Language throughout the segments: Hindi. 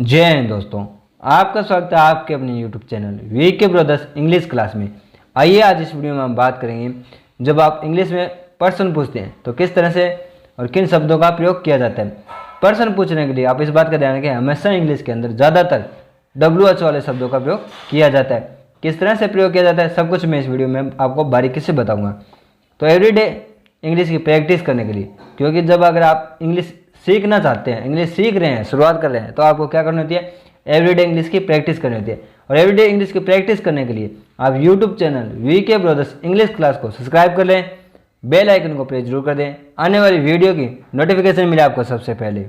जय हिंद दोस्तों, आपका स्वागत है आपके अपने YouTube channel VK brothers English class में। आइए आज इस वीडियो में हम बात करेंगे, जब आप इंग्लिश में प्रश्न पूछते हैं तो किस तरह से और किन शब्दों का प्रयोग किया जाता है। प्रश्न पूछने के लिए आप इस बात का ध्यान रखें, हमेशा इंग्लिश के अंदर ज़्यादातर WH वाले शब्दों का प्रयोग किया जाता है। किस तरह से प्रयोग किया जाता है सब कुछ मैं इस वीडियो में आपको बारीकी से बताऊँगा। तो एवरीडे इंग्लिश की प्रैक्टिस करने के लिए, क्योंकि जब अगर आप इंग्लिश सीखना चाहते हैं, इंग्लिश सीख रहे हैं, शुरुआत कर रहे हैं, तो आपको क्या करनी होती है, एवरीडे इंग्लिश की प्रैक्टिस करनी होती है। और एवरीडे इंग्लिश की प्रैक्टिस करने के लिए आप YouTube channel VK brothers English class को सब्सक्राइब कर लें, बेल आइकन को प्रेस जरूर कर दें, आने वाली वीडियो की नोटिफिकेशन मिले आपको सबसे पहले।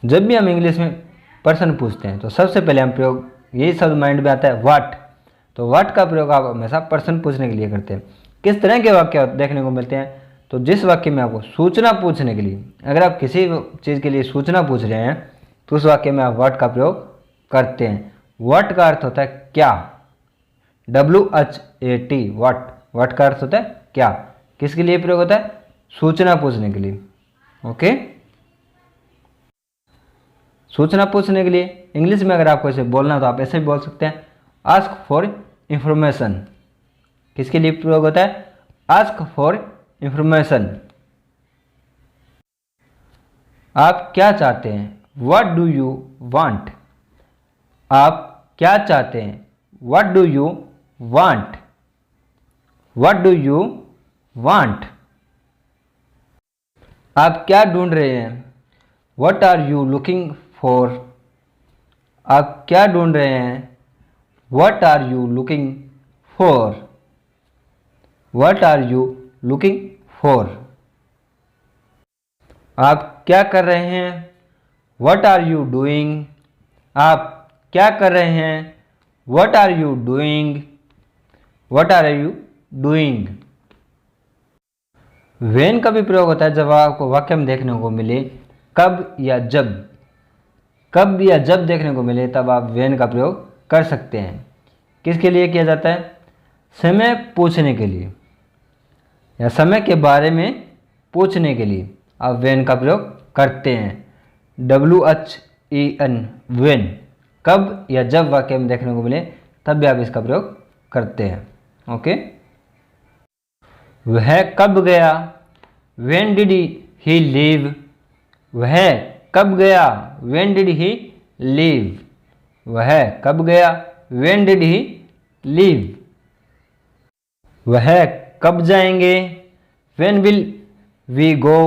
जब भी हम इंग्लिश में प्रश्न पूछते हैं तो सबसे पहले हम प्रयोग यही शब्द माइंड में आता है, व्हाट। तो व्हाट का प्रयोग आप हमेशा प्रश्न पूछने के लिए करते हैं। किस तरह के वाक्य देखने को मिलते हैं, तो जिस वाक्य में आपको सूचना पूछने के लिए, अगर आप किसी चीज़ के लिए सूचना पूछ रहे हैं तो उस वाक्य में आप व्हाट का प्रयोग करते हैं। व्हाट का अर्थ होता है क्या, WHAT, व्हाट। व्हाट का अर्थ होता है क्या। किसके लिए प्रयोग होता है, सूचना पूछने के लिए। ओके, सूचना पूछने के लिए इंग्लिश में अगर आपको इसे बोलना तो आप ऐसे भी बोल सकते हैं, आस्क फॉर इंफॉर्मेशन। किसके लिए प्रयोग होता है, आस्क फॉर इंफॉर्मेशन। आप क्या चाहते हैं, व्हाट डू यू वांट। आप क्या चाहते हैं, what do you want. What do you want. आप क्या ढूंढ रहे हैं, what are you looking for. आप क्या ढूंढ रहे हैं, what are you looking for. What are you looking for. आप क्या कर रहे हैं, व्हाट आर यू डूइंग। आप क्या कर रहे हैं, what are you doing. What are you doing. When का भी प्रयोग होता है जब आपको वाक्य में देखने को मिले कब या जब। कब या जब देखने को मिले तब आप व्हेन का प्रयोग कर सकते हैं। किसके लिए किया जाता है, समय पूछने के लिए या समय के बारे में पूछने के लिए आप व्हेन का प्रयोग करते हैं। WHEN, when. कब या जब वाक्य में देखने को मिले तब भी आप इसका प्रयोग करते हैं। ओके, वह कब गया, व्हेन डिड ही लीव। वह कब गया, व्हेन डिड ही लीव। वह कब गया, व्हेन डिड ही लीव। वह कब जाएंगे, व्हेन विल वी गो।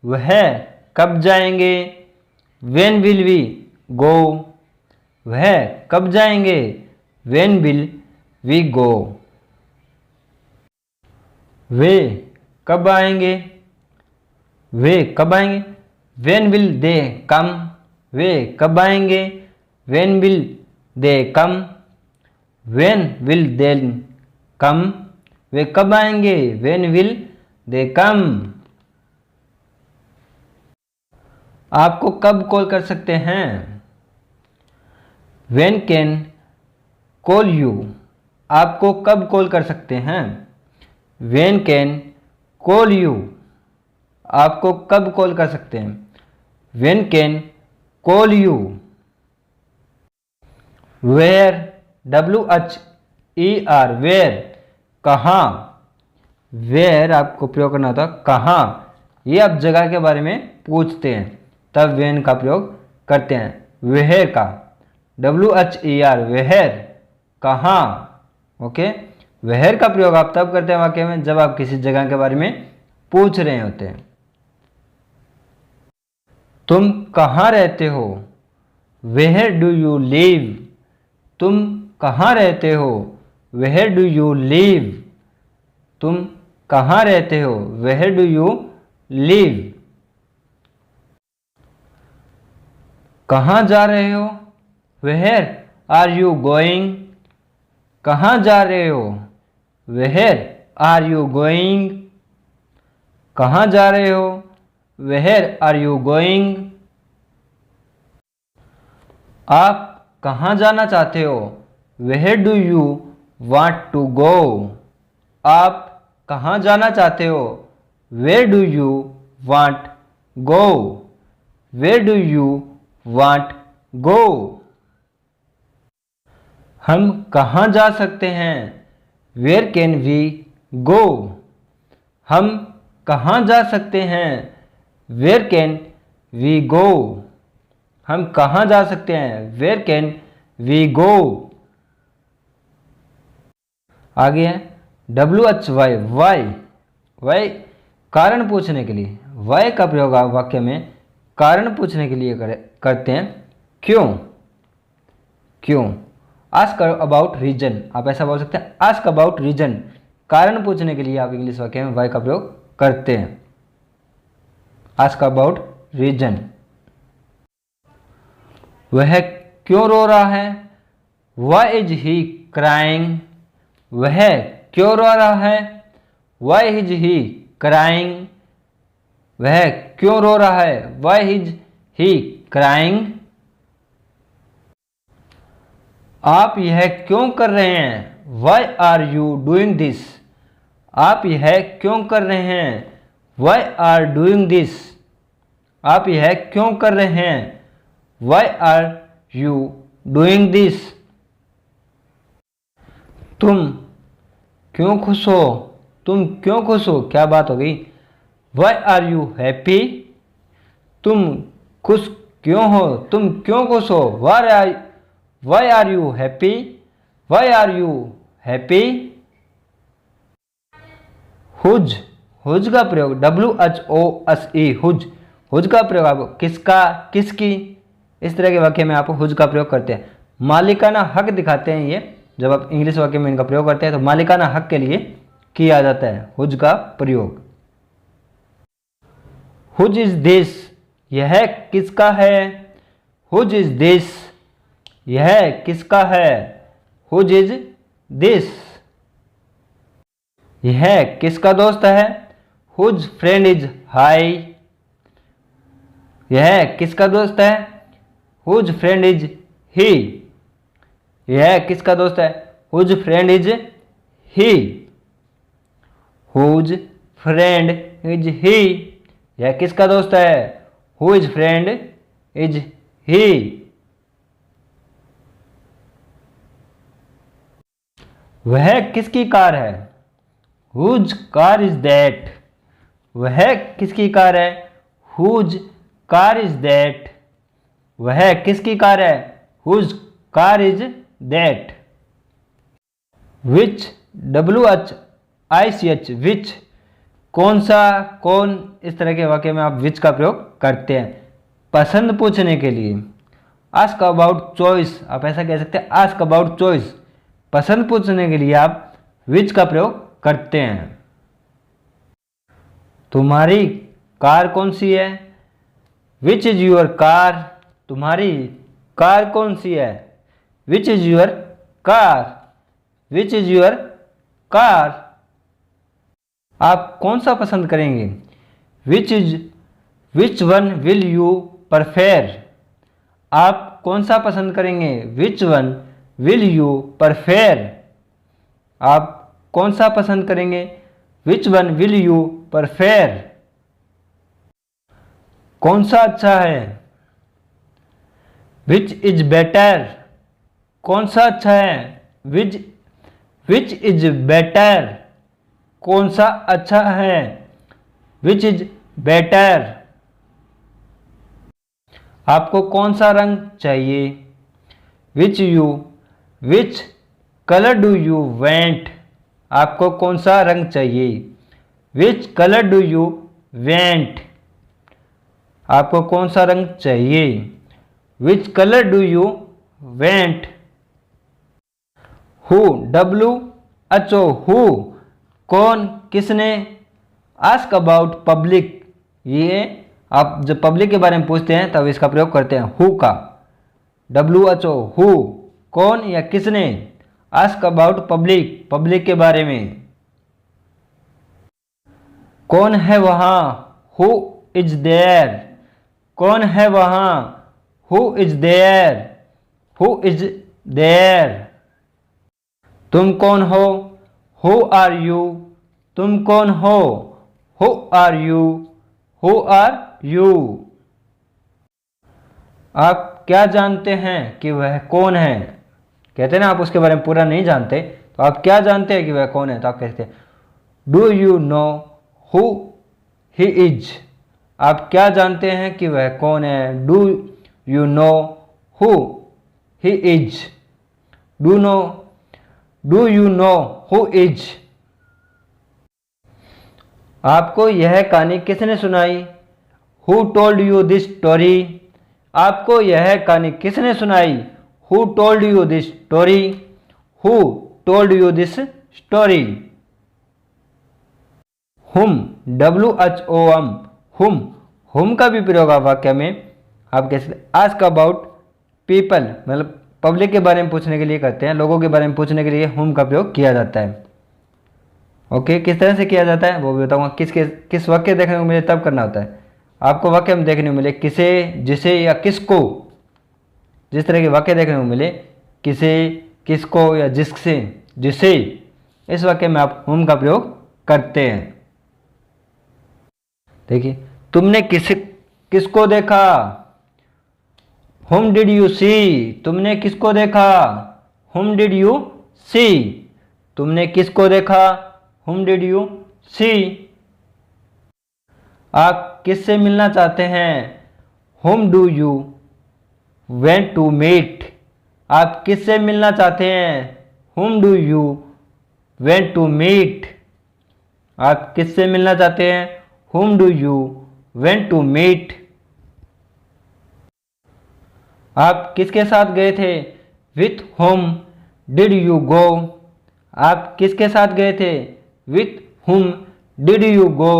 वह कब जाएंगे, व्हेन विल वी गो। वह कब जाएंगे, व्हेन विल वी गो। वे कब आएंगे, वे कब आएंगे, व्हेन विल दे कम। वे कब आएंगे, when will they come. When will they come. वे कब आएंगे, व्हेन विल दे कम। आपको कब कॉल कर सकते हैं, व्हेन कैन कॉल यू। आपको कब कॉल कर सकते हैं, व्हेन कैन कॉल यू। आपको कब कॉल कर सकते हैं, when can call you. Where, WHER, where, कहाँ। वेयर आपको प्रयोग करना होता, कहाँ। ये आप जगह के बारे में पूछते हैं तब व्हेन का प्रयोग करते हैं। वेयर का, WHER, वेयर, कहाँ। ओके, वेयर का प्रयोग आप तब करते हैं वाक्य में जब आप किसी जगह के बारे में पूछ रहे होते हैं। तुम कहाँ रहते हो, वेयर डू यू लिव। तुम कहाँ रहते हो, वेयर डू यू लिव। तुम कहाँ रहते हो, वेयर डू यू लिव। कहाँ जा रहे हो, वेयर आर यू गोइंग। कहाँ जा रहे हो, वेयर आर यू गोइंग। कहाँ जा रहे हो, वेयर आर यू गोइंग। आप कहाँ जाना चाहते हो, where do you want to go. आप कहाँ जाना चाहते हो, where do you want go. Where do you want go. हम कहाँ जा सकते हैं? Where can we go. हम कहाँ जा सकते हैं? Where can we go. हम कहाँ जा सकते हैं? Where can we go. आगे है WHY वाई। वाई कारण पूछने के लिए, वाई का प्रयोग आप वाक्य में कारण पूछने के लिए करते हैं। क्यों? क्यों? आस्क अबाउट रीजन, आप ऐसा बोल सकते हैं आस्क अबाउट रीजन। कारण पूछने के लिए आप इंग्लिश वाक्य में वाई का प्रयोग करते हैं। Ask about reason. वह क्यों रो रहा है? Why is he crying. वह क्यों रो रहा है? Why is he crying. वह क्यों रो रहा है? Why is he crying. आप यह क्यों कर रहे हैं? Why are you doing this. आप यह क्यों कर रहे हैं? Why are doing this. आप यह क्यों कर रहे हैं? Why are you doing this. तुम क्यों खुश हो? तुम क्यों खुश हो? क्या बात हो गई? Why are you happy. तुम खुश क्यों हो? तुम क्यों खुश हो? Why are you happy. Why are you happy. Whose, whose का प्रयोग WHOSE हुज। हुज का प्रयोग आप किसका, किसकी, इस तरह के वाक्य में आप हुज का प्रयोग करते हैं। मालिकाना हक दिखाते हैं। ये जब आप इंग्लिश वाक्य में इनका प्रयोग करते हैं तो मालिकाना हक के लिए किया जाता है हुज का प्रयोग। हुज इज दिस, यह किसका है? हुज इज दिस, यह किसका है? Whose is this. यह किसका दोस्त है? Whose friend is he. यह किसका दोस्त है? Whose friend is he. यह किसका दोस्त है? Whose friend is he. Whose friend is he. यह किसका दोस्त है? Whose friend is he. वह किसकी कार है? Whose car is that. वह किसकी कार है? Whose car is that. वह किसकी कार है? Whose car is that. Which, WHICH विच, कौन सा, कौन, इस तरह के वाक्य में आप विच का प्रयोग करते हैं पसंद पूछने के लिए। आस्क अबाउट चॉइस, आप ऐसा कह सकते हैं आस्क अबाउट चॉइस। पसंद पूछने के लिए आप विच का प्रयोग करते हैं। तुम्हारी कार कौन सी है? Which is your car. तुम्हारी कार कौन सी है? Which is your car. Which is your car. आप कौन सा पसंद करेंगे? Which one will you prefer. आप कौन सा पसंद करेंगे? Which one will you prefer. आप कौन सा पसंद करेंगे? Which one will you prefer. कौन सा अच्छा है? Which is better. कौन सा अच्छा है? Which is better. कौन सा अच्छा है? Which is better. आपको कौन सा रंग चाहिए? Which colour do you went. आपको कौन सा रंग चाहिए? Which colour do you went. आपको कौन सा रंग चाहिए? Which colour do you went. Who, WHO who, कौन, किसने। आस्क अबाउट पब्लिक, ये आप जब पब्लिक के बारे में पूछते हैं तब इसका प्रयोग करते हैं हु का। WHO हु, कौन या किसने। आस्क अबाउट पब्लिक, पब्लिक के बारे में। कौन है वहां? Who is there. कौन है वहां? Who is there. Who is there. तुम कौन हो? Who are you. तुम कौन हो? Who are you. Who are you. आप क्या जानते हैं कि वह कौन है? कहते हैं ना, आप उसके बारे में पूरा नहीं जानते, तो आप क्या जानते हैं कि वह कौन है, तो आप कहते हैं do you know who he is. आप क्या जानते हैं कि वह कौन है? Do you know who he is. Do you know who is. आपको यह कहानी किसने सुनाई? Who told you this story. आपको यह कहानी किसने सुनाई? Who told you this story. Who told you this story. हुम, WHOM, हुम का भी प्रयोग आप वाक्य में आप कह सकते आस्क अबाउट पीपल, मतलब पब्लिक के बारे में पूछने के लिए करते हैं, लोगों के बारे में पूछने के लिए हुम का प्रयोग किया जाता है। ओके, किस तरह से किया जाता है वो भी बताऊंगा। किस वाक्य देखने को मिले तब करना होता है। आपको वाक्य में देखने को मिले किसे, जिसे या किसको, जिस तरह के वाक्य देखने को मिले किसे, किसको या जिससे, जिसे, इस वाक्य में आप हुम का प्रयोग करते हैं। देखिए, तुमने किसको देखा? Whom did you see? तुमने किसको देखा? Whom did you see? तुमने किसको देखा? Whom did you see? आप किससे मिलना चाहते हैं? Whom do you want to meet? आप किससे मिलना चाहते हैं? Whom do you want to meet? आप किससे मिलना चाहते हैं? Whom do you want to meet? आप किसके साथ गए थे? With whom did you go? आप किसके साथ गए थे? With whom did you go?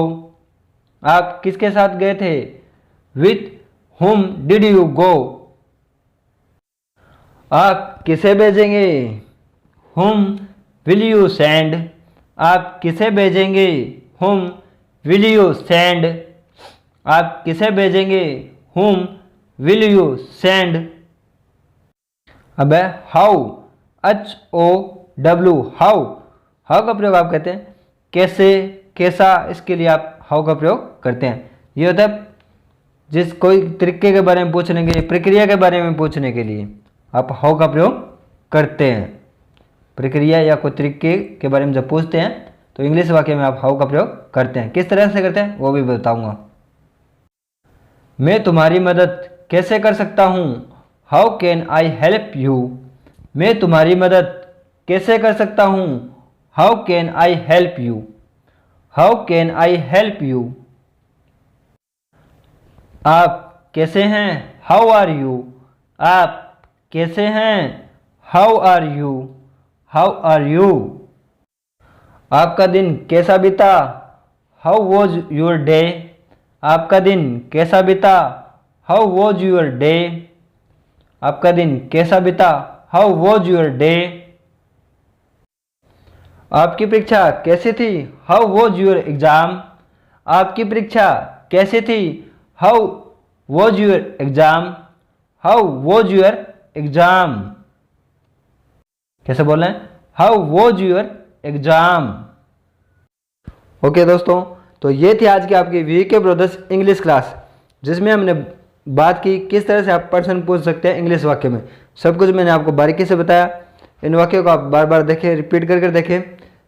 आप किसके साथ गए थे? With whom did you go? आप किसे भेजेंगे? Whom will you send? आप किसे भेजेंगे? Whom will you send? आप किसे भेजेंगे? Whom will you send? अब है हाउ, HOW, हाउ। हाउ का प्रयोग आप कहते हैं कैसे, कैसा, इसके लिए आप हाउ का प्रयोग करते हैं। ये होता है जिस कोई तरीके के बारे में पूछने के लिए, प्रक्रिया के बारे में पूछने के लिए आप हाउ का प्रयोग करते हैं। प्रक्रिया या कोई तरीके के बारे में जब पूछते हैं तो इंग्लिश वाक्य में आप हाउ का प्रयोग करते हैं। किस तरह से करते हैं वो भी बताऊंगा। मैं तुम्हारी मदद कैसे कर सकता हूँ? How can I help you? मैं तुम्हारी मदद कैसे कर सकता हूँ? How can I help you? How can I help you? आप कैसे हैं? How are you? आप कैसे हैं? How are you? How are you? आपका दिन कैसा बीता? How was your day? आपका दिन कैसा बीता? How was your day? आपका दिन कैसा बीता? How was your day? आपकी परीक्षा कैसी थी? How was your exam? आपकी परीक्षा कैसी थी? How was your exam? How was your exam? कैसे बोल रहे हैं? How was your exam? Okay दोस्तों, तो ये थी आज की आपकी वीके ब्रदर्स इंग्लिश क्लास, जिसमें हमने बात की किस तरह से आप प्रश्न पूछ सकते हैं इंग्लिश वाक्य में। सब कुछ मैंने आपको बारीकी से बताया। इन वाक्यों को आप बार बार देखें, रिपीट कर कर देखें।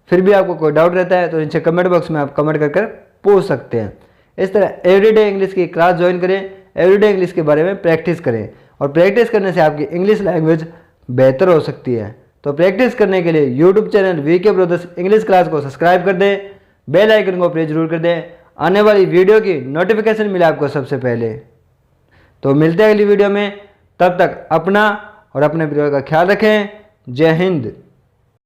फिर भी आपको कोई डाउट रहता है तो नीचे कमेंट बॉक्स में आप कमेंट कर कर पूछ सकते हैं। इस तरह एवरीडे इंग्लिश की क्लास ज्वाइन करें, एवरीडे इंग्लिश के बारे में प्रैक्टिस करें, और प्रैक्टिस करने से आपकी इंग्लिश लैंग्वेज बेहतर हो सकती है। तो प्रैक्टिस करने के लिए YouTube channel VK brothers English class को सब्सक्राइब कर दें, बेल आइकन को प्रेस जरूर कर दें, आने वाली वीडियो की नोटिफिकेशन मिले आपको सबसे पहले। तो मिलते हैं अगली वीडियो में, तब तक अपना और अपने परिवार का ख्याल रखें। जय हिंद।